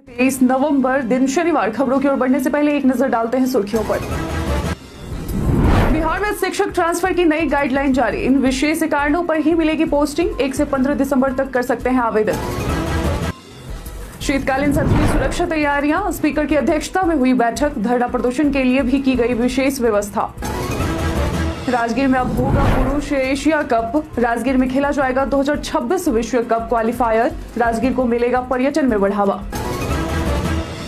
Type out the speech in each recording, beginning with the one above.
23 नवंबर दिन शनिवार। खबरों की ओर बढ़ने से पहले एक नजर डालते हैं सुर्खियों पर। बिहार में शिक्षक ट्रांसफर की नई गाइडलाइन जारी। इन विशेष कारणों पर ही मिलेगी पोस्टिंग। 1 से 15 दिसंबर तक कर सकते हैं आवेदन। शीतकालीन सत्र की सुरक्षा तैयारियां। स्पीकर की अध्यक्षता में हुई बैठक। धरना प्रदर्शन के लिए भी की गई विशेष व्यवस्था। राजगीर में अब होगा पुरुष एशिया कप। राजगीर में खेला जाएगा 2026 विश्व कप क्वालिफायर। राजगीर को मिलेगा पर्यटन में बढ़ावा।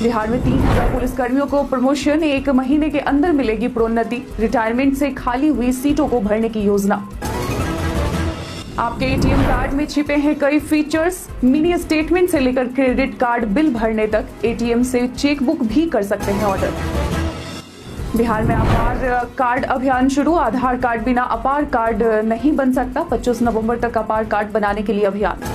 बिहार में 3000 पुलिसकर्मियों को प्रमोशन। 1 महीने के अंदर मिलेगी प्रोन्नति। रिटायरमेंट से खाली हुई सीटों को भरने की योजना। आपके एटीएम कार्ड में छिपे हैं कई फीचर्स। मिनी स्टेटमेंट से लेकर क्रेडिट कार्ड बिल भरने तक। एटीएम से चेकबुक भी कर सकते हैं ऑर्डर। बिहार में आधार कार्ड अभियान शुरू। आधार कार्ड बिना अपार कार्ड नहीं बन सकता। 25 नवंबर तक अपार कार्ड बनाने के लिए अभियान।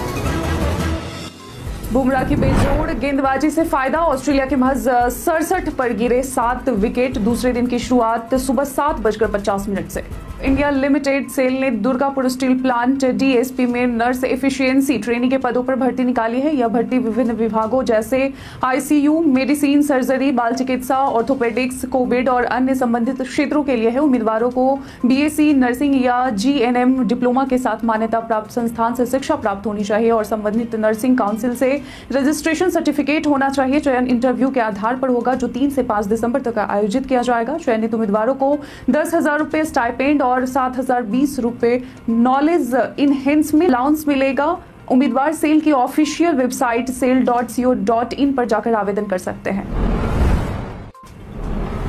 बुमराह की बेजोड़ गेंदबाजी से फायदा। ऑस्ट्रेलिया के महज 67 पर गिरे 7 विकेट। दूसरे दिन की शुरुआत सुबह 7:50 से। इंडिया लिमिटेड सेल ने दुर्गापुर स्टील प्लांट डीएसपी में नर्स एफिशिएंसी ट्रेनी के पदों पर भर्ती निकाली है। यह भर्ती विभिन्न विभागों जैसे आईसीयू, मेडिसिन, सर्जरी, बाल चिकित्सा, ऑर्थोपेडिक्स, कोविड और अन्य संबंधित क्षेत्रों के लिए है। उम्मीदवारों को बीएससी नर्सिंग या जीएनएम डिप्लोमा के साथ मान्यता प्राप्त संस्थान से शिक्षा प्राप्त होनी चाहिए और संबंधित नर्सिंग काउंसिल से रजिस्ट्रेशन सर्टिफिकेट होना चाहिए। चयन इंटरव्यू के आधार पर होगा जो 3 से 5 दिसंबर तक आयोजित किया जाएगा। चयनित उम्मीदवारों को 10,000 रुपए स्टाइपेंड और 7,020 रुपए नॉलेज इनहेंसमेंट अलाउंस मिलेगा। उम्मीदवार सेल की ऑफिशियल वेबसाइट sale.co.in पर जाकर आवेदन कर सकते हैं।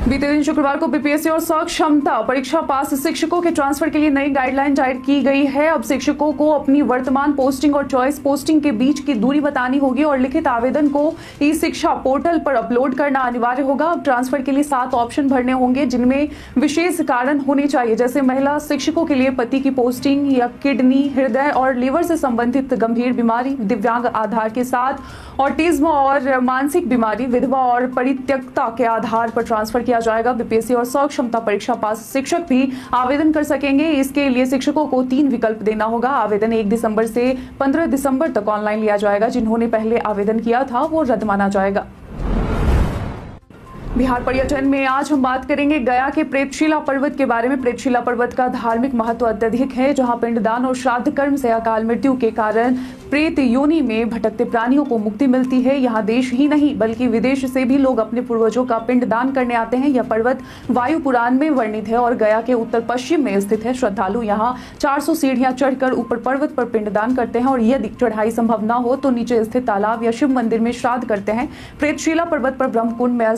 बीते दिन शुक्रवार को बीपीएससी और सक्षमता परीक्षा पास शिक्षकों के ट्रांसफर के लिए नई गाइडलाइन जारी की गई है। अब शिक्षकों को अपनी वर्तमान पोस्टिंग और चॉइस पोस्टिंग के बीच की दूरी बतानी होगी और लिखित आवेदन को ई शिक्षा पोर्टल पर अपलोड करना अनिवार्य होगा। अब ट्रांसफर के लिए 7 ऑप्शन भरने होंगे जिनमें विशेष कारण होने चाहिए, जैसे महिला शिक्षकों के लिए पति की पोस्टिंग या किडनी, हृदय और लीवर से संबंधित गंभीर बीमारी, दिव्यांग आधार के साथ, ऑटिज्म और मानसिक बीमारी, विधवा और परित्यक्ता के आधार पर ट्रांसफर किया जाएगा। बीपीएससी और सक्षमता परीक्षा पास शिक्षक भी आवेदन कर सकेंगे। इसके लिए शिक्षकों को 3 विकल्प देना होगा। आवेदन 1 दिसंबर से 15 दिसंबर तक ऑनलाइन लिया जाएगा। जिन्होंने पहले आवेदन किया था वो रद्द माना जाएगा। बिहार पर्यटन में आज हम बात करेंगे गया के प्रेतशिला पर्वत के बारे में। प्रेतशिला पर्वत का धार्मिक महत्व अत्यधिक है, जहां पिंडदान और श्राद्ध कर्म से अकाल मृत्यु के कारण प्रेत योनि में भटकते प्राणियों को मुक्ति मिलती है। यहाँ देश ही नहीं बल्कि विदेश से भी लोग अपने पूर्वजों का पिंडदान करने आते हैं। यह पर्वत वायु पुराण में वर्णित है और गया के उत्तर पश्चिम में स्थित है। श्रद्धालु यहाँ 400 सीढ़ियां चढ़कर ऊपर पर्वत पर पिंडदान करते हैं और यदि चढ़ाई संभव न हो तो नीचे स्थित तालाब या शिव मंदिर में श्राद्ध करते हैं। प्रेतशिला पर्वत पर ब्रह्मकुंड में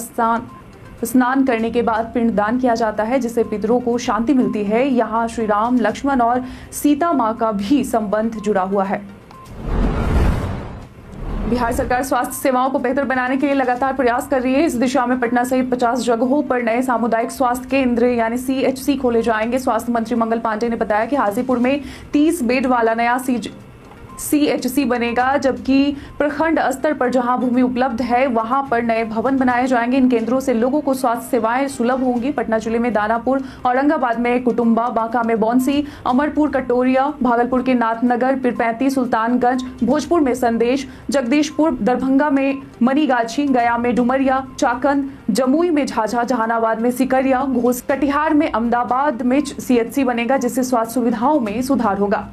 स्नान करने के बाद पिंडदान किया जाता है, जिससे पितरों को शांति मिलती है। यहाँ श्री राम, लक्ष्मण और सीता माँ का भी संबंध जुड़ा हुआ है। बिहार सरकार स्वास्थ्य सेवाओं को बेहतर बनाने के लिए लगातार प्रयास कर रही है। इस दिशा में पटना सहित 50 जगहों पर नए सामुदायिक स्वास्थ्य केंद्र यानी सीएचसी खोले जाएंगे। स्वास्थ्य मंत्री मंगल पांडे ने बताया कि हाजीपुर में 30 बेड वाला नया सीएचसी बनेगा, जबकि प्रखंड स्तर पर जहां भूमि उपलब्ध है वहां पर नए भवन बनाए जाएंगे। इन केंद्रों से लोगों को स्वास्थ्य सेवाएं सुलभ होंगी। पटना जिले में दानापुर, औरंगाबाद में कुटुंबा, बांका में बौंसी, अमरपुर कटोरिया, भागलपुर के नाथनगर, पीरपैंती, सुल्तानगंज, भोजपुर में संदेश, जगदीशपुर, दरभंगा में मनीगाछी, गया में डुमरिया, चाकंद, जमुई में झाझा, जहानाबाद में सिकरिया, घोस, कटिहार में अहमदाबाद में सीएचसी बनेगा, जिससे स्वास्थ्य सुविधाओं में सुधार होगा।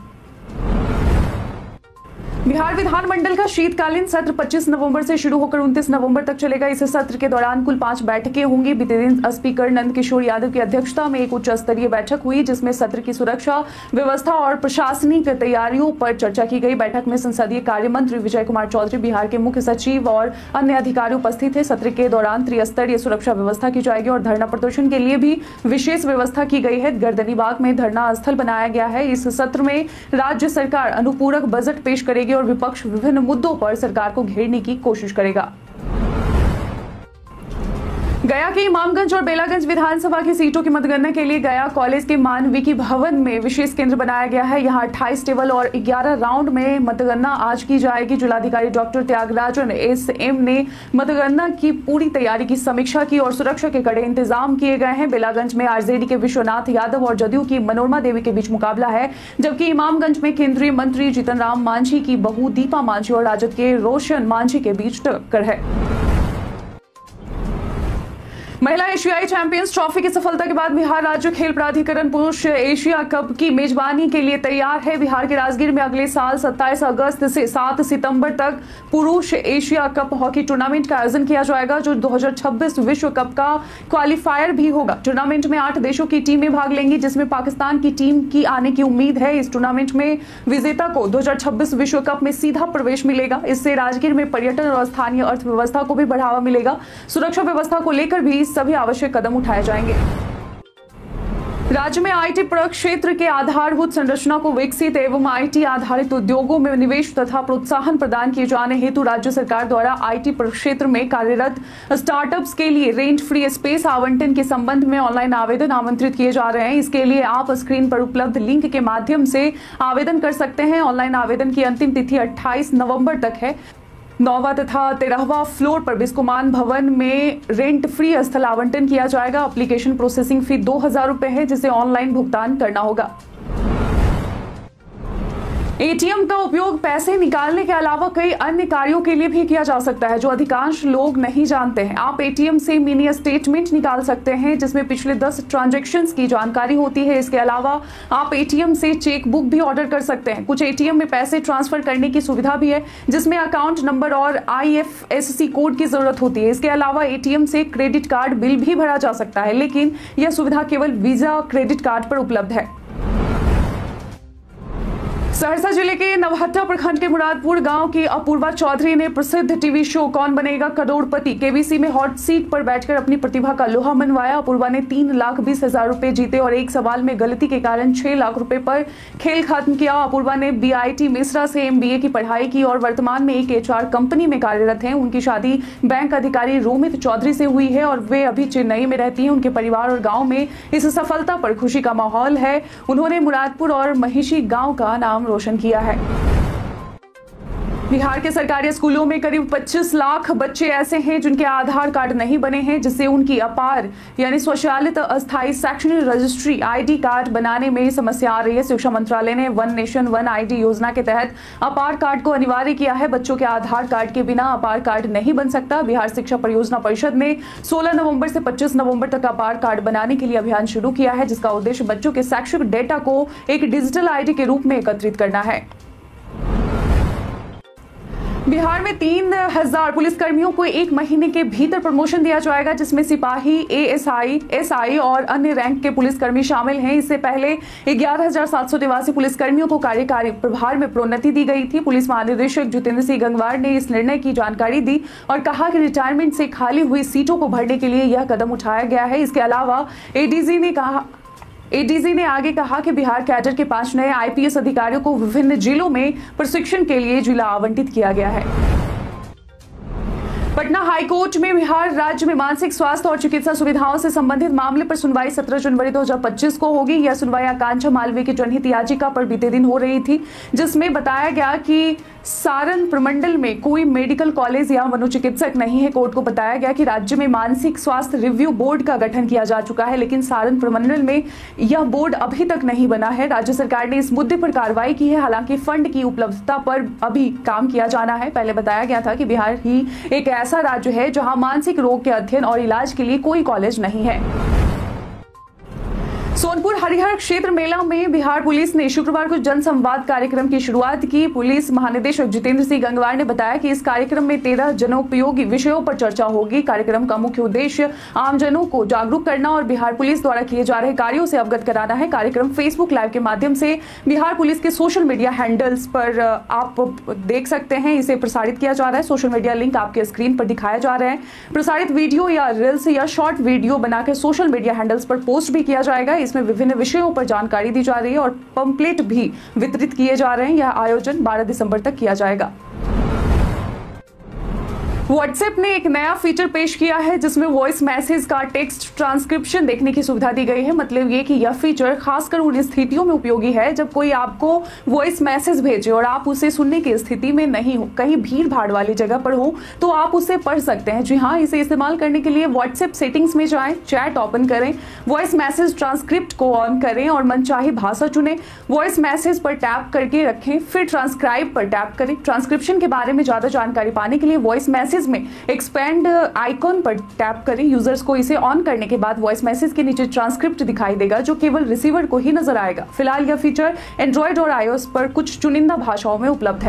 बिहार विधानमंडल का शीतकालीन सत्र 25 नवंबर से शुरू होकर 29 नवंबर तक चलेगा। इस सत्र के दौरान कुल 5 बैठकें होंगी। बीते दिन स्पीकर नंद किशोर यादव की अध्यक्षता में एक उच्च स्तरीय बैठक हुई, जिसमें सत्र की सुरक्षा व्यवस्था और प्रशासनिक तैयारियों पर चर्चा की गई। बैठक में संसदीय कार्य मंत्री विजय कुमार चौधरी, बिहार के मुख्य सचिव और अन्य अधिकारी उपस्थित थे। सत्र के दौरान त्रिस्तरीय सुरक्षा व्यवस्था की जाएगी और धरना प्रदर्शन के लिए भी विशेष व्यवस्था की गई है। गर्दनीबाग में धरना स्थल बनाया गया है। इस सत्र में राज्य सरकार अनुपूरक बजट पेश करेगी और विपक्ष विभिन्न मुद्दों पर सरकार को घेरने की कोशिश करेगा। गया के इमामगंज और बेलागंज विधानसभा की सीटों की मतगणना के लिए गया कॉलेज के मानविकी भवन में विशेष केंद्र बनाया गया है। यहां 28 टेबल और 11 राउंड में मतगणना आज की जाएगी। जिलाधिकारी डॉक्टर त्यागराजन एसएम ने मतगणना की पूरी तैयारी की समीक्षा की और सुरक्षा के कड़े इंतजाम किए गए हैं। बेलागंज में आरजेडी के विश्वनाथ यादव और जदयू की मनोरमा देवी के बीच मुकाबला है, जबकि इमामगंज में केंद्रीय मंत्री जीतन राम मांझी की बहू दीपा मांझी और राजद के रोशन मांझी के बीच टक्कर है। महिला एशियाई चैंपियंस ट्रॉफी की सफलता के बाद बिहार राज्य खेल प्राधिकरण पुरुष एशिया कप की मेजबानी के लिए तैयार है। बिहार के राजगीर में अगले साल 27 अगस्त से 7 सितंबर तक पुरुष एशिया कप हॉकी टूर्नामेंट का आयोजन किया जाएगा, जो 2026 विश्व कप का क्वालिफायर भी होगा। टूर्नामेंट में 8 देशों की टीमें भाग लेंगी, जिसमें पाकिस्तान की टीम की आने की उम्मीद है। इस टूर्नामेंट में विजेता को 2026 विश्व कप में सीधा प्रवेश मिलेगा। इससे राजगीर में पर्यटन और स्थानीय अर्थव्यवस्था को भी बढ़ावा मिलेगा। सुरक्षा व्यवस्था को लेकर भी सभी आवश्यक कदम उठाए जाएंगे। राज्य में आईटी प्रक्षेत्र के आधारभूत संरचना को विकसित एवं आईटी आधारित उद्योगों में निवेश तथा प्रोत्साहन प्रदान किए जाने हेतु राज्य सरकार द्वारा आईटी प्रक्षेत्र में कार्यरत स्टार्टअप्स के लिए रेंट फ्री स्पेस आवंटन के संबंध में ऑनलाइन आवेदन आमंत्रित किए जा रहे हैं। इसके लिए आप स्क्रीन पर उपलब्ध लिंक के माध्यम से आवेदन कर सकते हैं। ऑनलाइन आवेदन की अंतिम तिथि 28 नवंबर तक है। 9वां तथा 13वां फ्लोर पर बिस्कोमान भवन में रेंट फ्री स्थल आवंटन किया जाएगा। एप्लीकेशन प्रोसेसिंग फी 2000 रुपए है, जिसे ऑनलाइन भुगतान करना होगा। एटीएम का उपयोग पैसे निकालने के अलावा कई अन्य कार्यों के लिए भी किया जा सकता है, जो अधिकांश लोग नहीं जानते हैं। आप एटीएम से मिनी स्टेटमेंट निकाल सकते हैं, जिसमें पिछले 10 ट्रांजैक्शंस की जानकारी होती है। इसके अलावा आप एटीएम से चेक बुक भी ऑर्डर कर सकते हैं। कुछ एटीएम में पैसे ट्रांसफर करने की सुविधा भी है, जिसमें अकाउंट नंबर और IFSC कोड की जरूरत होती है। इसके अलावा एटीएम से क्रेडिट कार्ड बिल भी भरा जा सकता है, लेकिन यह सुविधा केवल वीजा क्रेडिट कार्ड पर उपलब्ध है। सहरसा जिले के नवहट्टा प्रखंड के मुरादपुर गांव की अपूर्वा चौधरी ने प्रसिद्ध टीवी शो कौन बनेगा करोड़पति केबीसी में हॉट सीट पर बैठकर अपनी प्रतिभा का लोहा मनवाया। अपूर्वा ने 3,20,000 रुपए जीते और एक सवाल में गलती के कारण 6 लाख रुपए पर खेल खत्म किया। अपूर्वा ने BIT मिश्रा से MBA की पढ़ाई की और वर्तमान में एक HR कंपनी में कार्यरत हैं। उनकी शादी बैंक अधिकारी रोमित चौधरी से हुई है और वे अभी चेन्नई में रहती हैं। उनके परिवार और गाँव में इस सफलता पर खुशी का माहौल है। उन्होंने मुरादपुर और महिषी गाँव का नाम रोशन किया है। बिहार के सरकारी स्कूलों में करीब 25 लाख बच्चे ऐसे हैं जिनके आधार कार्ड नहीं बने हैं, जिससे उनकी अपार यानी स्वचालित अस्थायी शैक्षणिक रजिस्ट्री ID कार्ड बनाने में समस्या आ रही है। शिक्षा मंत्रालय ने वन नेशन वन ID योजना के तहत अपार कार्ड को अनिवार्य किया है। बच्चों के आधार कार्ड के बिना अपार कार्ड नहीं बन सकता। बिहार शिक्षा परियोजना परिषद ने 16 नवंबर से 25 नवंबर तक अपार कार्ड बनाने के लिए अभियान शुरू किया है, जिसका उद्देश्य बच्चों के शैक्षिक डेटा को एक डिजिटल ID के रूप में एकत्रित करना है। बिहार में 3000 पुलिसकर्मियों को 1 महीने के भीतर प्रमोशन दिया जाएगा, जिसमें सिपाही, ASI, SI और अन्य रैंक के पुलिसकर्मी शामिल हैं। इससे पहले 11,783 पुलिसकर्मियों को कार्यकारी प्रभार में प्रोन्नति दी गई थी। पुलिस महानिदेशक जितेंद्र सिंह गंगवार ने इस निर्णय की जानकारी दी और कहा कि रिटायरमेंट से खाली हुई सीटों को भरने के लिए यह कदम उठाया गया है। इसके अलावा ADG ने आगे कहा कि बिहार कैडर के 5 नए IPS अधिकारियों को विभिन्न जिलों में प्रशिक्षण के लिए जिला आवंटित किया गया है। पटना हाईकोर्ट में बिहार राज्य में मानसिक स्वास्थ्य और चिकित्सा सुविधाओं से संबंधित मामले पर सुनवाई 17 जनवरी 2025 को होगी। यह सुनवाई आकांक्षा मालवीय की जनहित याचिका पर बीते दिन हो रही थी, जिसमें बताया गया कि सारण प्रमंडल में कोई मेडिकल कॉलेज या मनोचिकित्सक नहीं है। कोर्ट को बताया गया कि राज्य में मानसिक स्वास्थ्य रिव्यू बोर्ड का गठन किया जा चुका है, लेकिन सारण प्रमंडल में यह बोर्ड अभी तक नहीं बना है। राज्य सरकार ने इस मुद्दे पर कार्रवाई की है, हालांकि फंड की उपलब्धता पर अभी काम किया जाना है। पहले बताया गया था कि बिहार ही एक ऐसा राज्य है जहां मानसिक रोग के अध्ययन और इलाज के लिए कोई कॉलेज नहीं है। सोनपुर हरिहर क्षेत्र मेला में बिहार पुलिस ने शुक्रवार को जनसंवाद कार्यक्रम की शुरुआत की। पुलिस महानिदेशक जितेंद्र सिंह गंगवार ने बताया कि इस कार्यक्रम में 13 जनोपयोगी विषयों पर चर्चा होगी। कार्यक्रम का मुख्य उद्देश्य आमजनों को जागरूक करना और बिहार पुलिस द्वारा किए जा रहे कार्यों से अवगत कराना है। कार्यक्रम फेसबुक लाइव के माध्यम से बिहार पुलिस के सोशल मीडिया हैंडल्स पर आप देख सकते हैं। इसे प्रसारित किया जा रहा है। सोशल मीडिया लिंक आपके स्क्रीन पर दिखाया जा रहा है। प्रसारित वीडियो या रील्स या शॉर्ट वीडियो बनाकर सोशल मीडिया हैंडल्स पर पोस्ट भी किया जाएगा। इसमें विभिन्न विषयों पर जानकारी दी जा रही है और पंपलेट भी वितरित किए जा रहे हैं। यह आयोजन 12 दिसंबर तक किया जाएगा। व्हाट्सएप ने एक नया फीचर पेश किया है जिसमें वॉइस मैसेज का टेक्स्ट ट्रांसक्रिप्शन देखने की सुविधा दी गई है। मतलब ये कि यह फीचर खासकर उन स्थितियों में उपयोगी है जब कोई आपको वॉइस मैसेज भेजे और आप उसे सुनने की स्थिति में नहीं हो, कहीं भीड़ भाड़ वाली जगह पर हो, तो आप उसे पढ़ सकते हैं। जी हाँ, इसे इस्तेमाल करने के लिए व्हाट्सएप सेटिंग्स में जाएं, चैट ओपन करें, वॉइस मैसेज ट्रांसक्रिप्ट को ऑन करें और मनचाही भाषा चुनें। वॉइस मैसेज पर टैप करके रखें, फिर ट्रांसक्राइब पर टैप करें। ट्रांसक्रिप्शन के बारे में ज्यादा जानकारी पाने के लिए वॉइस मैसेज में एक्सपेंड आइकॉन पर टैप करें। यूजर्स को इसे ऑन करने के बाद वॉइस मैसेज के नीचे ट्रांसक्रिप्ट दिखाई देगा जो केवल रिसीवर को ही नजर आएगा। फिलहाल यह फीचर एंड्रॉइड और iOS पर कुछ चुनिंदा भाषाओं में उपलब्ध है।